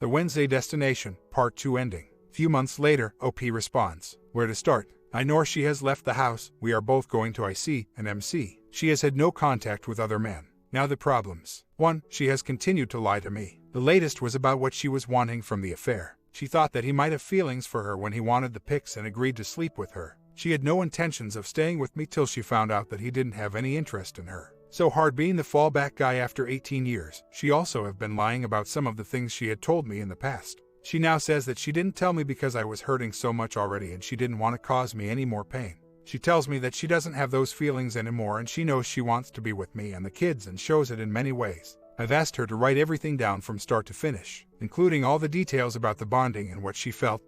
The Wednesday Destination, Part 2 ending. Few months later, OP responds. Where to start? I know she has left the house. We are both going to IC and MC. She has had no contact with other men. Now the problems. 1. She has continued to lie to me. The latest was about what she was wanting from the affair. She thought that he might have feelings for her when he wanted the pics and agreed to sleep with her. She had no intentions of staying with me till she found out that he didn't have any interest in her. So hard being the fallback guy after 18 years. She also have been lying about some of the things she had told me in the past. She now says that she didn't tell me because I was hurting so much already and she didn't want to cause me any more pain. She tells me that she doesn't have those feelings anymore and she knows she wants to be with me and the kids and shows it in many ways. I've asked her to write everything down from start to finish, including all the details about the bonding and what she thought.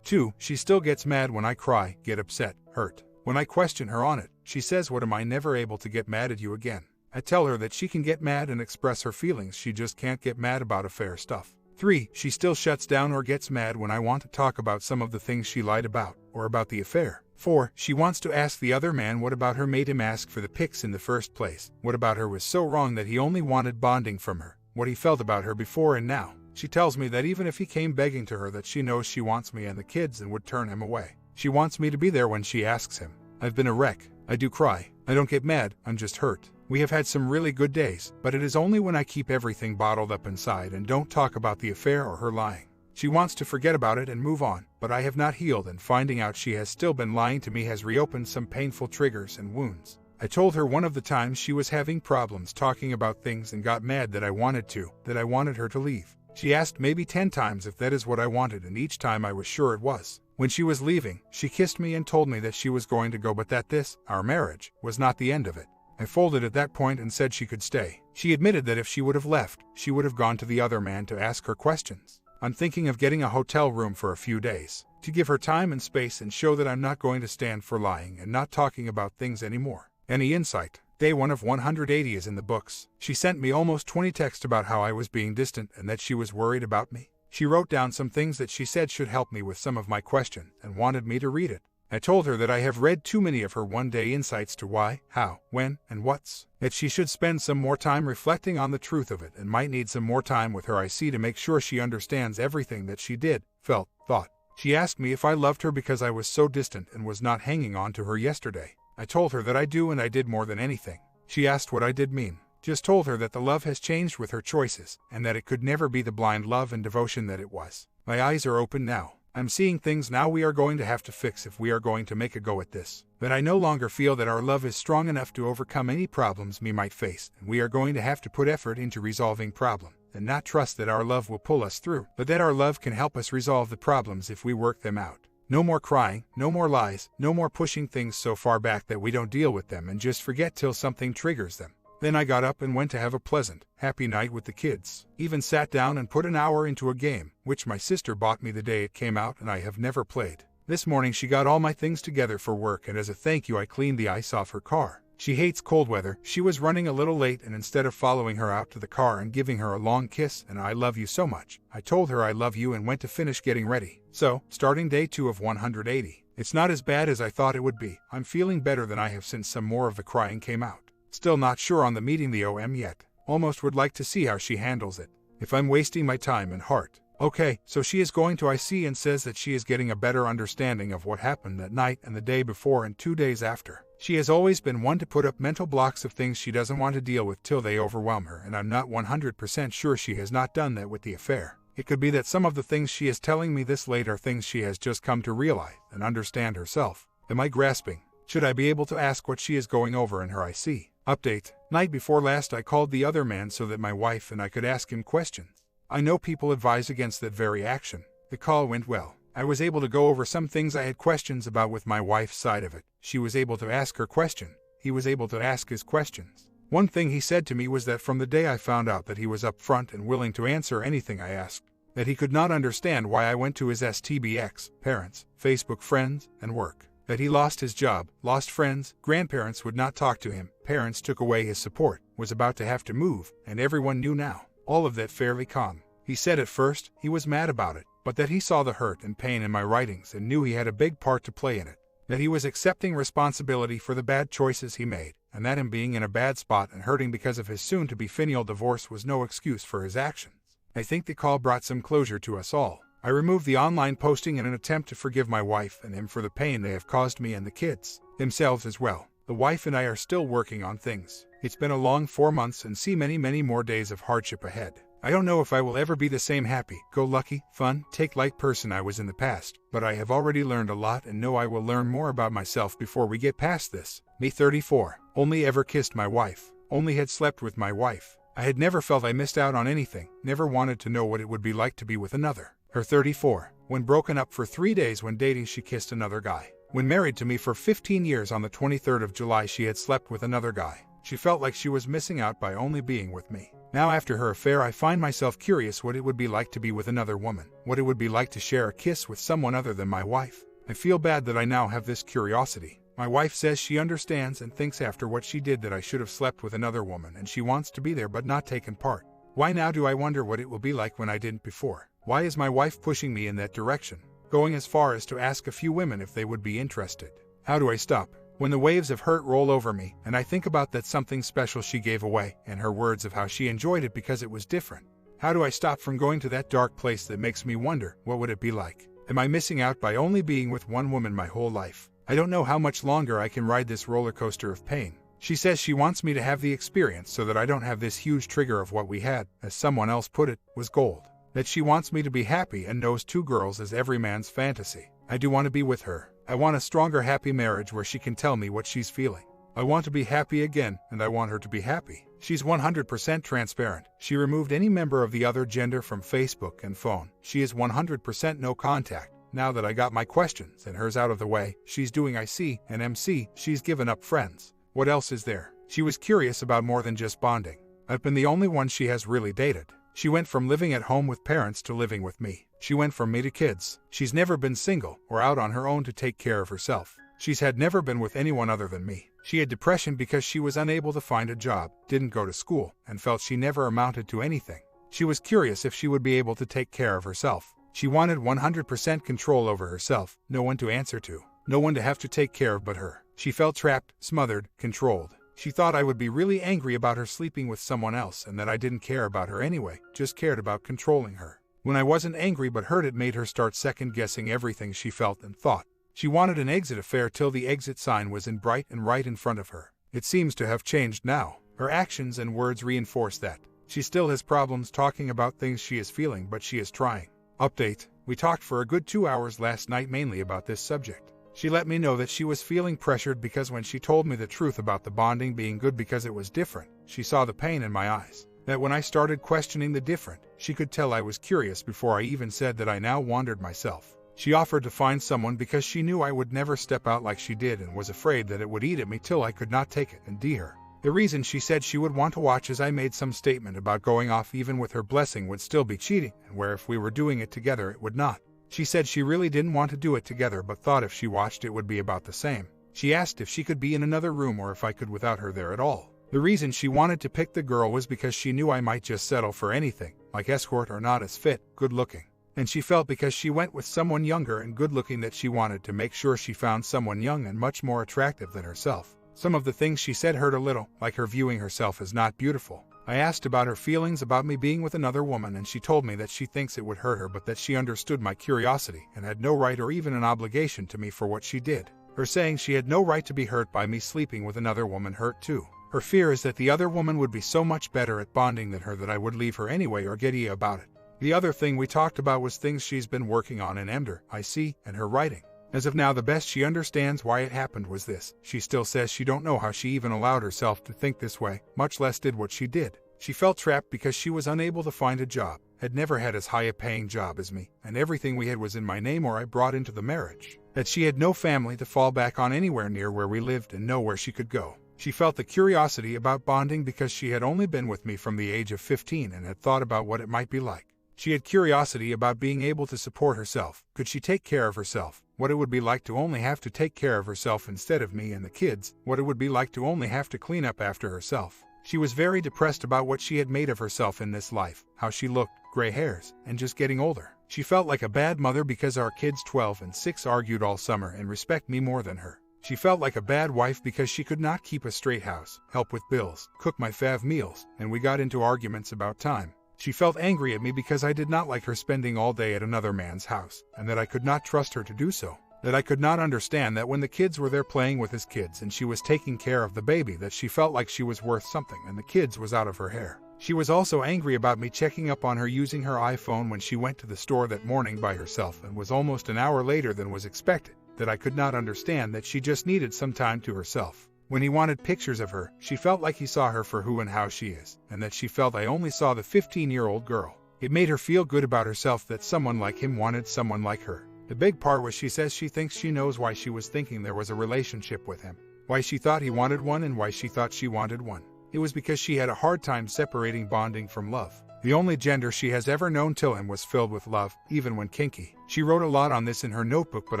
2. She still gets mad when I cry, get upset, hurt. When I question her on it, she says, what am I never able to get mad at you again? I tell her that she can get mad and express her feelings, she just can't get mad about affair stuff. 3. She still shuts down or gets mad when I want to talk about some of the things she lied about, or about the affair. 4. She wants to ask the other man what about her made him ask for the pics in the first place, what about her was so wrong that he only wanted bonding from her, what he felt about her before and now. She tells me that even if he came begging to her that she knows she wants me and the kids and would turn him away. She wants me to be there when she asks him. I've been a wreck. I do cry. I don't get mad, I'm just hurt. We have had some really good days, but it is only when I keep everything bottled up inside and don't talk about the affair or her lying. She wants to forget about it and move on, but I have not healed, and finding out she has still been lying to me has reopened some painful triggers and wounds. I told her one of the times she was having problems talking about things and got mad that I wanted her to leave. She asked maybe 10 times if that is what I wanted, and each time I was sure it was. When she was leaving, she kissed me and told me that she was going to go, but that our marriage, was not the end of it. I folded at that point and said she could stay. She admitted that if she would have left, she would have gone to the other man to ask her questions. I'm thinking of getting a hotel room for a few days, to give her time and space and show that I'm not going to stand for lying and not talking about things anymore. Any insight? Day 1 of 180 is in the books. She sent me almost 20 texts about how I was being distant and that she was worried about me. She wrote down some things that she said should help me with some of my question and wanted me to read it. I told her that I have read too many of her one-day insights to why, how, when, and what's. That she should spend some more time reflecting on the truth of it and might need some more time with her IC to make sure she understands everything that she did, felt, thought. She asked me if I loved her because I was so distant and was not hanging on to her yesterday. I told her that I do, and I did more than anything. She asked what I did mean. Just told her that the love has changed with her choices and that it could never be the blind love and devotion that it was. My eyes are open now. I'm seeing things now we are going to have to fix if we are going to make a go at this. That I no longer feel that our love is strong enough to overcome any problems we might face, and we are going to have to put effort into resolving problem, and not trust that our love will pull us through, but that our love can help us resolve the problems if we work them out. No more crying, no more lies, no more pushing things so far back that we don't deal with them and just forget till something triggers them. Then I got up and went to have a pleasant, happy night with the kids. Even sat down and put an hour into a game, which my sister bought me the day it came out and I have never played. This morning she got all my things together for work, and as a thank you I cleaned the ice off her car. She hates cold weather. She was running a little late, and instead of following her out to the car and giving her a long kiss and I love you so much, I told her I love you and went to finish getting ready. So, starting day 2 of 180. It's not as bad as I thought it would be. I'm feeling better than I have since some more of the crying came out. Still not sure on the meeting the OM yet. Almost would like to see how she handles it. If I'm wasting my time and heart. Okay, so she is going to IC and says that she is getting a better understanding of what happened that night and the day before and 2 days after. She has always been one to put up mental blocks of things she doesn't want to deal with till they overwhelm her, and I'm not 100% sure she has not done that with the affair. It could be that some of the things she is telling me this late are things she has just come to realize and understand herself. Am I grasping? Should I be able to ask what she is going over in her IC? Update. Night before last I called the other man so that my wife and I could ask him questions. I know people advise against that very action. The call went well. I was able to go over some things I had questions about with my wife's side of it. She was able to ask her question. He was able to ask his questions. One thing he said to me was that from the day I found out that he was upfront and willing to answer anything I asked, that he could not understand why I went to his STBX, parents, Facebook friends, and work. That he lost his job, lost friends, grandparents would not talk to him, parents took away his support, was about to have to move, and everyone knew now. All of that fairly calm. He said at first he was mad about it, but that he saw the hurt and pain in my writings and knew he had a big part to play in it. That he was accepting responsibility for the bad choices he made, and that him being in a bad spot and hurting because of his soon-to-be finial divorce was no excuse for his actions. I think the call brought some closure to us all. I removed the online posting in an attempt to forgive my wife and him for the pain they have caused me and the kids, themselves as well. The wife and I are still working on things. It's been a long 4 months and see many more days of hardship ahead. I don't know if I will ever be the same happy-go-lucky, fun, take-light person I was in the past, but I have already learned a lot and know I will learn more about myself before we get past this. Me 34. Only ever kissed my wife. Only had slept with my wife. I had never felt I missed out on anything, never wanted to know what it would be like to be with another. Her 34. When broken up for 3 days when dating she kissed another guy. When married to me for 15 years on the 23rd of July she had slept with another guy. She felt like she was missing out by only being with me. Now after her affair I find myself curious what it would be like to be with another woman, what it would be like to share a kiss with someone other than my wife. I feel bad that I now have this curiosity. My wife says she understands and thinks after what she did that I should have slept with another woman and she wants to be there but not taken part. Why now do I wonder what it will be like when I didn't before? Why is my wife pushing me in that direction, going as far as to ask a few women if they would be interested? How do I stop? When the waves of hurt roll over me, and I think about that something special she gave away, and her words of how she enjoyed it because it was different. How do I stop from going to that dark place that makes me wonder, what would it be like? Am I missing out by only being with one woman my whole life? I don't know how much longer I can ride this roller coaster of pain. She says she wants me to have the experience so that I don't have this huge trigger of what we had, as someone else put it, was gold. That she wants me to be happy and knows 2 girls is every man's fantasy. I do want to be with her. I want a stronger happy marriage where she can tell me what she's feeling. I want to be happy again, and I want her to be happy. She's 100% transparent. She removed any member of the other gender from Facebook and phone. She is 100% no contact. Now that I got my questions and hers out of the way, she's doing IC and MC. She's given up friends. What else is there? She was curious about more than just bonding. I've been the only one she has really dated. She went from living at home with parents to living with me. She went from me to kids. She's never been single or out on her own to take care of herself. She's had never been with anyone other than me. She had depression because she was unable to find a job, didn't go to school, and felt she never amounted to anything. She was curious if she would be able to take care of herself. She wanted 100% control over herself, no one to answer to, no one to have to take care of but her. She felt trapped, smothered, controlled. She thought I would be really angry about her sleeping with someone else and that I didn't care about her anyway, just cared about controlling her. When I wasn't angry but hurt, it made her start second-guessing everything she felt and thought. She wanted an exit affair till the exit sign was in bright and right in front of her. It seems to have changed now. Her actions and words reinforce that. She still has problems talking about things she is feeling, but she is trying. Update: we talked for a good 2 hours last night mainly about this subject. She let me know that she was feeling pressured because when she told me the truth about the bonding being good because it was different, she saw the pain in my eyes. That when I started questioning the different, she could tell I was curious before I even said that I now wondered myself. She offered to find someone because she knew I would never step out like she did and was afraid that it would eat at me till I could not take it and her. The reason she said she would want to watch as I made some statement about going off even with her blessing would still be cheating, and where if we were doing it together it would not. She said she really didn't want to do it together but thought if she watched it would be about the same. She asked if she could be in another room or if I could without her there at all. The reason she wanted to pick the girl was because she knew I might just settle for anything, like escort or not as fit, good looking. And she felt because she went with someone younger and good looking that she wanted to make sure she found someone young and much more attractive than herself. Some of the things she said hurt a little, like her viewing herself as not beautiful. I asked about her feelings about me being with another woman and she told me that she thinks it would hurt her but that she understood my curiosity and had no right or even an obligation to me for what she did. Her saying she had no right to be hurt by me sleeping with another woman hurt too. Her fear is that the other woman would be so much better at bonding than her that I would leave her anyway or get about it. The other thing we talked about was things she's been working on in Emder, IC, and her writing. As of now, the best she understands why it happened was this. She still says she don't know how she even allowed herself to think this way, much less did what she did. She felt trapped because she was unable to find a job, had never had as high a paying job as me, and everything we had was in my name or I brought into the marriage. That she had no family to fall back on anywhere near where we lived and nowhere she could go. She felt the curiosity about bonding because she had only been with me from the age of 15 and had thought about what it might be like. She had curiosity about being able to support herself. Could she take care of herself? What it would be like to only have to take care of herself instead of me and the kids. What it would be like to only have to clean up after herself. She was very depressed about what she had made of herself in this life, how she looked, gray hairs, and just getting older. She felt like a bad mother because our kids 12 and 6 argued all summer and respect me more than her. She felt like a bad wife because she could not keep a straight house, help with bills, cook my fav meals, and we got into arguments about time. She felt angry at me because I did not like her spending all day at another man's house, and that I could not trust her to do so. That I could not understand that when the kids were there playing with his kids and she was taking care of the baby, that she felt like she was worth something and the kids was out of her hair. She was also angry about me checking up on her using her iPhone when she went to the store that morning by herself and was almost an hour later than was expected. That I could not understand that she just needed some time to herself. When he wanted pictures of her, she felt like he saw her for who and how she is, and that she felt I only saw the 15-year-old girl. It made her feel good about herself that someone like him wanted someone like her. The big part was she says she thinks she knows why she was thinking there was a relationship with him, why she thought he wanted one and why she thought she wanted one. It was because she had a hard time separating bonding from love. The only gender she has ever known till him was filled with love, even when kinky. She wrote a lot on this in her notebook, but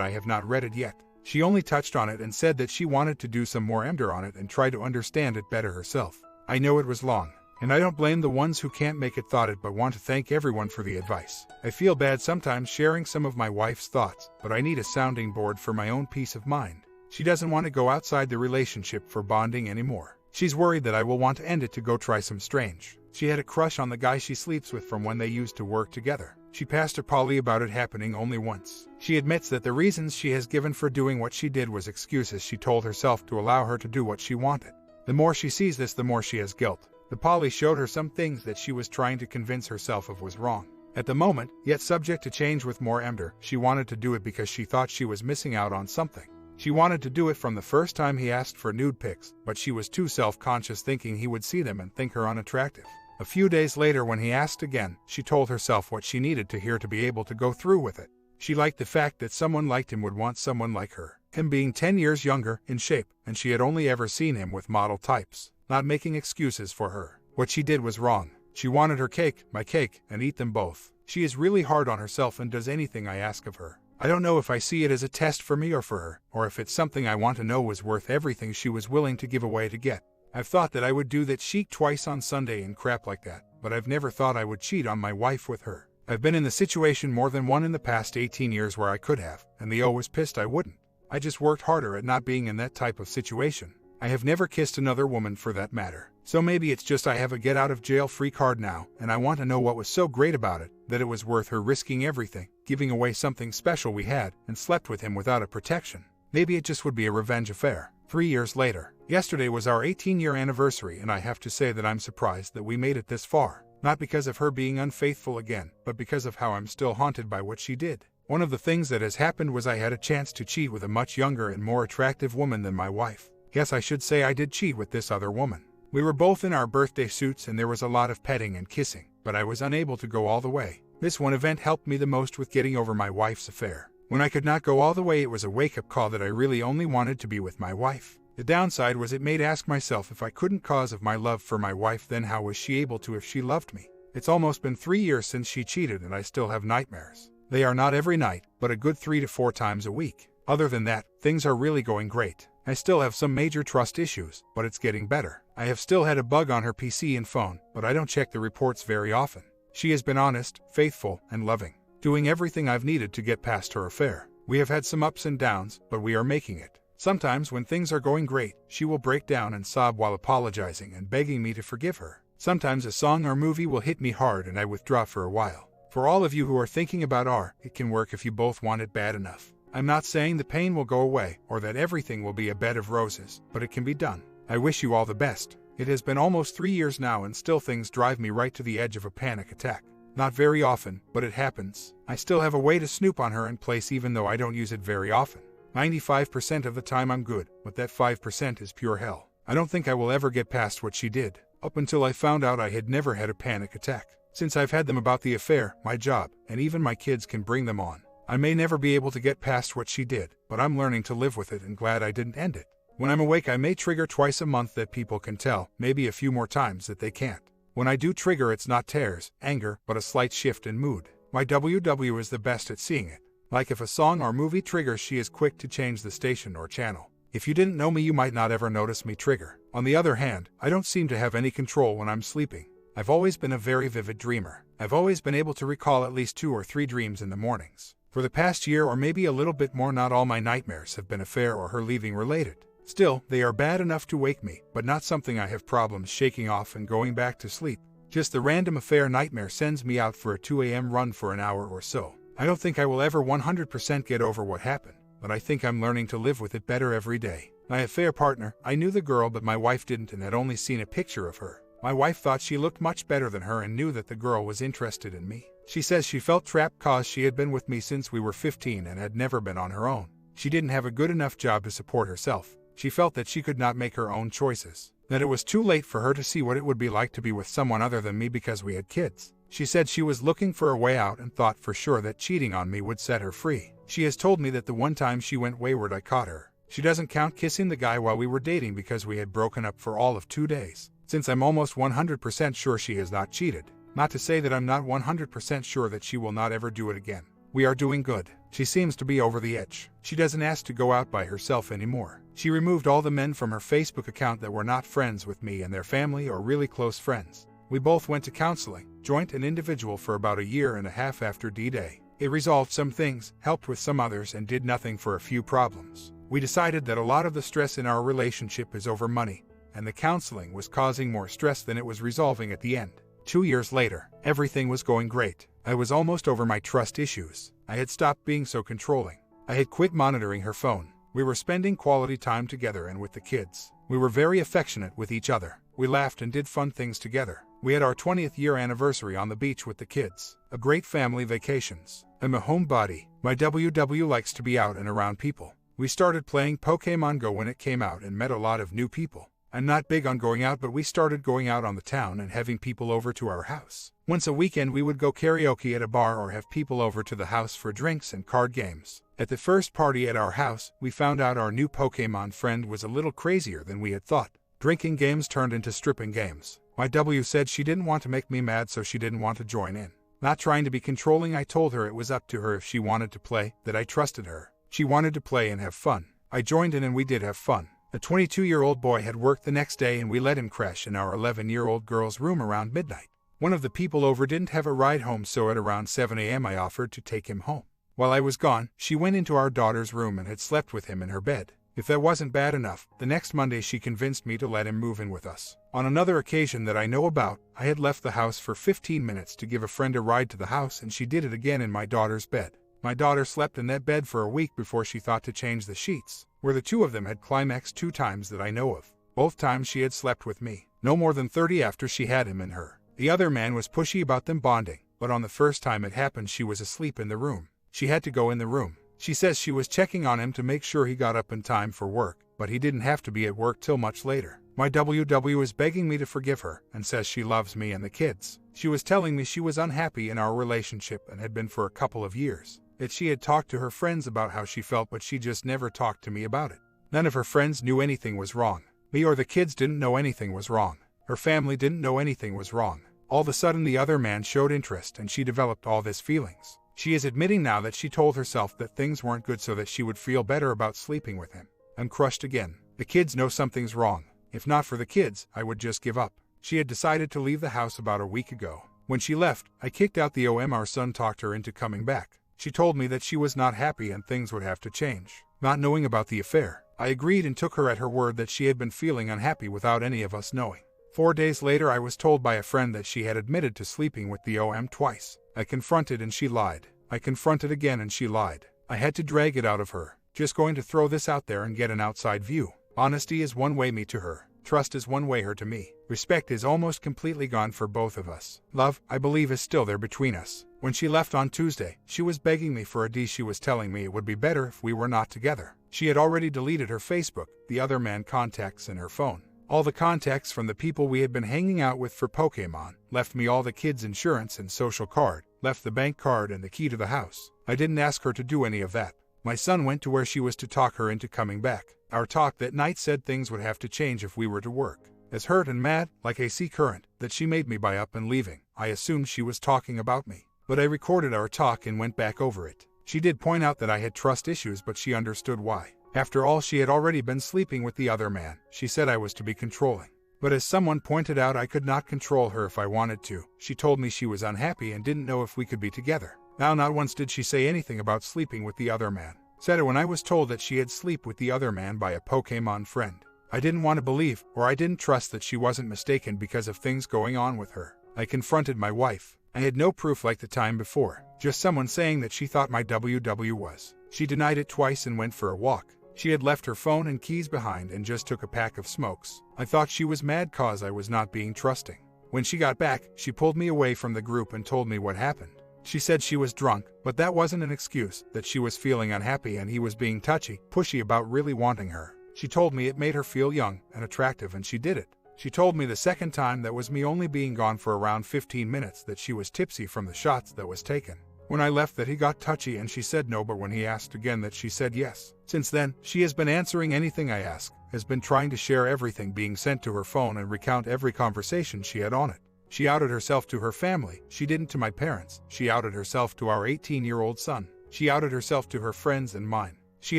I have not read it yet. She only touched on it and said that she wanted to do some more emder on it and try to understand it better herself. I know it was long, and I don't blame the ones who can't make it thought it, but want to thank everyone for the advice. I feel bad sometimes sharing some of my wife's thoughts, but I need a sounding board for my own peace of mind. She doesn't want to go outside the relationship for bonding anymore. She's worried that I will want to end it to go try some strange. She had a crush on the guy she sleeps with from when they used to work together. She passed to Polly about it happening only once. She admits that the reasons she has given for doing what she did was excuses she told herself to allow her to do what she wanted. The more she sees this, the more she has guilt. The Polly showed her some things that she was trying to convince herself of was wrong. At the moment, yet subject to change with more emder, she wanted to do it because she thought she was missing out on something. She wanted to do it from the first time he asked for nude pics, but she was too self-conscious, thinking he would see them and think her unattractive. A few days later, when he asked again, she told herself what she needed to hear to be able to go through with it. She liked the fact that someone like him would want someone like her, him being 10 years younger, in shape, and she had only ever seen him with model types. Not making excuses for her. What she did was wrong. She wanted her cake, my cake, and eat them both. She is really hard on herself and does anything I ask of her. I don't know if I see it as a test for me or for her, or if it's something I want to know was worth everything she was willing to give away to get. I've thought that I would do that chic twice on Sunday and crap like that, but I've never thought I would cheat on my wife with her. I've been in the situation more than one in the past 18 years where I could have, and the O was pissed I wouldn't. I just worked harder at not being in that type of situation. I have never kissed another woman for that matter. So maybe it's just I have a get-out-of-jail-free card now, and I want to know what was so great about it, that it was worth her risking everything, giving away something special we had, and slept with him without a protection. Maybe it just would be a revenge affair. 3 years later. Yesterday was our 18-year anniversary, and I have to say that I'm surprised that we made it this far. Not because of her being unfaithful again, but because of how I'm still haunted by what she did. One of the things that has happened was I had a chance to cheat with a much younger and more attractive woman than my wife. Yes, I should say I did cheat with this other woman. We were both in our birthday suits and there was a lot of petting and kissing, but I was unable to go all the way. This one event helped me the most with getting over my wife's affair. When I could not go all the way, it was a wake-up call that I really only wanted to be with my wife. The downside was it made ask myself, if I couldn't cause of my love for my wife, then how was she able to if she loved me? It's almost been 3 years since she cheated and I still have nightmares. They are not every night, but a good 3 to 4 times a week. Other than that, things are really going great. I still have some major trust issues, but it's getting better. I have still had a bug on her PC and phone, but I don't check the reports very often. She has been honest, faithful, and loving, doing everything I've needed to get past her affair. We have had some ups and downs, but we are making it. Sometimes when things are going great, she will break down and sob while apologizing and begging me to forgive her. Sometimes a song or movie will hit me hard and I withdraw for a while. For all of you who are thinking about it can work if you both want it bad enough. I'm not saying the pain will go away or that everything will be a bed of roses, but it can be done. I wish you all the best. It has been almost 3 years now and still things drive me right to the edge of a panic attack. Not very often, but it happens. I still have a way to snoop on her in place even though I don't use it very often. 95% of the time I'm good, but that 5% is pure hell. I don't think I will ever get past what she did, up until I found out I had never had a panic attack. Since I've had them about the affair, my job, and even my kids can bring them on. I may never be able to get past what she did, but I'm learning to live with it and glad I didn't end it. When I'm awake, I may trigger twice a month that people can tell, maybe a few more times that they can't. When I do trigger, it's not tears, anger, but a slight shift in mood. My WW is the best at seeing it. Like if a song or movie triggers, she is quick to change the station or channel. If you didn't know me, you might not ever notice me trigger. On the other hand, I don't seem to have any control when I'm sleeping. I've always been a very vivid dreamer. I've always been able to recall at least 2 or 3 dreams in the mornings. For the past year or maybe a little bit more, not all my nightmares have been affair or her leaving related. Still, they are bad enough to wake me, but not something I have problems shaking off and going back to sleep. Just the random affair nightmare sends me out for a 2 a.m. run for an hour or so. I don't think I will ever 100% get over what happened, but I think I'm learning to live with it better every day. My affair partner, I knew the girl but my wife didn't and had only seen a picture of her. My wife thought she looked much better than her and knew that the girl was interested in me. She says she felt trapped cause she had been with me since we were 15 and had never been on her own. She didn't have a good enough job to support herself. She felt that she could not make her own choices. That it was too late for her to see what it would be like to be with someone other than me because we had kids. She said she was looking for a way out and thought for sure that cheating on me would set her free. She has told me that the one time she went wayward I caught her. She doesn't count kissing the guy while we were dating because we had broken up for all of 2 days. Since I'm almost 100% sure she has not cheated. Not to say that I'm not 100% sure that she will not ever do it again. We are doing good. She seems to be over the edge. She doesn't ask to go out by herself anymore. She removed all the men from her Facebook account that were not friends with me and their family or really close friends. We both went to counseling, joint and individual, for about 1.5 years after D-Day. It resolved some things, helped with some others, and did nothing for a few problems. We decided that a lot of the stress in our relationship is over money, and the counseling was causing more stress than it was resolving at the end. 2 years later, everything was going great. I was almost over my trust issues. I had stopped being so controlling. I had quit monitoring her phone. We were spending quality time together and with the kids. We were very affectionate with each other. We laughed and did fun things together. We had our 20th year anniversary on the beach with the kids. A great family vacations. I'm a homebody. My WW likes to be out and around people. We started playing Pokemon Go when it came out and met a lot of new people. I'm not big on going out, but we started going out on the town and having people over to our house. Once a weekend we would go karaoke at a bar or have people over to the house for drinks and card games. At the first party at our house, we found out our new Pokemon friend was a little crazier than we had thought. Drinking games turned into stripping games. My W said she didn't want to make me mad, so she didn't want to join in. Not trying to be controlling, I told her it was up to her if she wanted to play, that I trusted her. She wanted to play and have fun. I joined in and we did have fun. A 22-year-old boy had work the next day and we let him crash in our 11-year-old girl's room around midnight. One of the people over didn't have a ride home, so at around 7 a.m. I offered to take him home. While I was gone, she went into our daughter's room and had slept with him in her bed. If that wasn't bad enough, the next Monday she convinced me to let him move in with us. On another occasion that I know about, I had left the house for 15 minutes to give a friend a ride to the house, and she did it again in my daughter's bed. My daughter slept in that bed for a week before she thought to change the sheets, where the two of them had climaxed 2 times that I know of. Both times she had slept with me, no more than 30 after she had him in her. The other man was pushy about them bonding, but on the first time it happened she was asleep in the room. She had to go in the room. She says she was checking on him to make sure he got up in time for work, but he didn't have to be at work till much later. My WW is begging me to forgive her and says she loves me and the kids. She was telling me she was unhappy in our relationship and had been for a couple of years. That she had talked to her friends about how she felt, but she just never talked to me about it. None of her friends knew anything was wrong. Me or the kids didn't know anything was wrong. Her family didn't know anything was wrong. All of a sudden the other man showed interest and she developed all these feelings. She is admitting now that she told herself that things weren't good so that she would feel better about sleeping with him. I'm crushed again. The kids know something's wrong. If not for the kids, I would just give up. She had decided to leave the house about a week ago. When she left, I kicked out the OM. Our son talked her into coming back. She told me that she was not happy and things would have to change. Not knowing about the affair, I agreed and took her at her word that she had been feeling unhappy without any of us knowing. 4 days later I was told by a friend that she had admitted to sleeping with the OM twice. I confronted and she lied. I confronted again and she lied. I had to drag it out of her. Just going to throw this out there and get an outside view. Honesty is one way me to her. Trust is one way her to me. Respect is almost completely gone for both of us. Love, I believe, is still there between us. When she left on Tuesday, she was begging me for a D. She was telling me it would be better if we were not together. She had already deleted her Facebook, the other man contacts in her phone. All the contacts from the people we had been hanging out with for Pokemon, left me all the kids' insurance and social card, left the bank card and the key to the house. I didn't ask her to do any of that. My son went to where she was to talk her into coming back. Our talk that night said things would have to change if we were to work. As hurt and mad, like AC current, that she made me by up and leaving, I assumed she was talking about me. But I recorded our talk and went back over it. She did point out that I had trust issues, but she understood why. After all, she had already been sleeping with the other man. She said I was to be controlling. But as someone pointed out, I could not control her if I wanted to. She told me she was unhappy and didn't know if we could be together. Now, not once did she say anything about sleeping with the other man. Said it when I was told that she had slept with the other man by a Pokemon friend. I didn't want to believe, or I didn't trust that she wasn't mistaken because of things going on with her. I confronted my wife. I had no proof like the time before, just someone saying that she thought my WW was. She denied it twice and went for a walk. She had left her phone and keys behind and just took a pack of smokes. I thought she was mad cause I was not being trusting. When she got back, she pulled me away from the group and told me what happened. She said she was drunk, but that wasn't an excuse, that she was feeling unhappy and he was being touchy, pushy about really wanting her. She told me it made her feel young and attractive and she did it. She told me the second time that was me only being gone for around 15 minutes that she was tipsy from the shots that was taken. When I left that he got touchy and she said no, but when he asked again that she said yes. Since then, she has been answering anything I ask, has been trying to share everything being sent to her phone and recount every conversation she had on it. She outed herself to her family. She didn't to my parents. She outed herself to our 18-year-old son. She outed herself to her friends and mine. She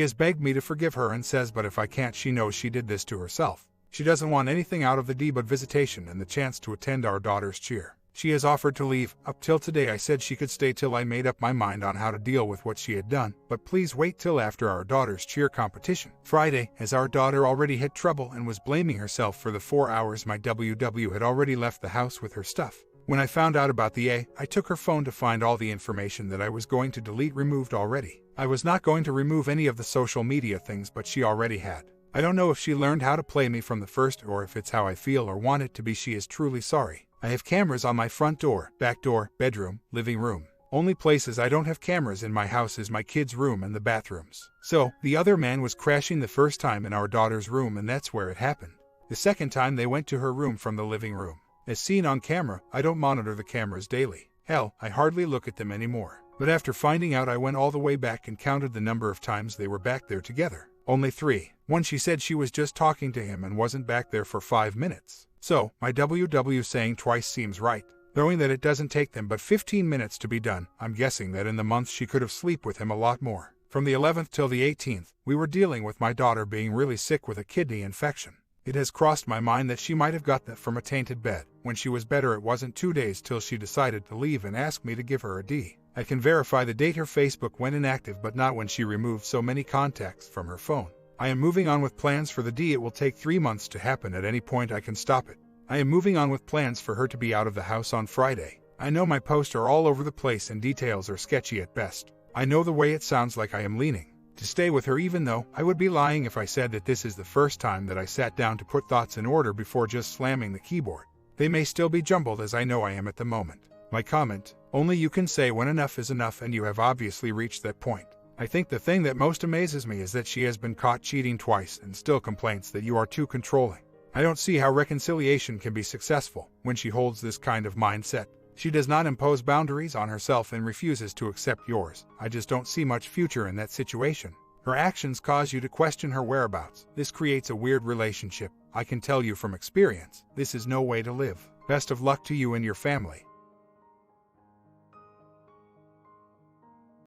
has begged me to forgive her and says but if I can't, she knows she did this to herself. She doesn't want anything out of the D but visitation and the chance to attend our daughter's cheer. She has offered to leave. Up till today I said she could stay till I made up my mind on how to deal with what she had done, but please wait till after our daughter's cheer competition. Friday, as our daughter already had trouble and was blaming herself for the 4 hours my WW had already left the house with her stuff. When I found out about the A, I took her phone to find all the information that I was going to delete removed already. I was not going to remove any of the social media things but she already had. I don't know if she learned how to play me from the first or if it's how I feel or want it to be. She is truly sorry. I have cameras on my front door, back door, bedroom, living room. Only places I don't have cameras in my house is my kids' room and the bathrooms. So, the other man was crashing the first time in our daughter's room and that's where it happened. The second time they went to her room from the living room. As seen on camera, I don't monitor the cameras daily. Hell, I hardly look at them anymore. But after finding out I went all the way back and counted the number of times they were back there together. Only 3. One she said she was just talking to him and wasn't back there for 5 minutes. So, my WW saying twice seems right. Knowing that it doesn't take them but 15 minutes to be done, I'm guessing that in the month she could have slept with him a lot more. From the 11th till the 18th, we were dealing with my daughter being really sick with a kidney infection. It has crossed my mind that she might have got that from a tainted bed. When she was better it wasn't 2 days till she decided to leave and asked me to give her a D. I can verify the date her Facebook went inactive but not when she removed so many contacts from her phone. I am moving on with plans for the D. It will take 3 months to happen. At any point I can stop it. I am moving on with plans for her to be out of the house on Friday. I know my posts are all over the place and details are sketchy at best. I know the way it sounds like I am leaning to stay with her, even though I would be lying if I said that this is the first time that I sat down to put thoughts in order before just slamming the keyboard. They may still be jumbled as I know I am at the moment. My comment: only you can say when enough is enough, and you have obviously reached that point. I think the thing that most amazes me is that she has been caught cheating twice and still complains that you are too controlling. I don't see how reconciliation can be successful when she holds this kind of mindset. She does not impose boundaries on herself and refuses to accept yours. I just don't see much future in that situation. Her actions cause you to question her whereabouts. This creates a weird relationship. I can tell you from experience, this is no way to live. Best of luck to you and your family.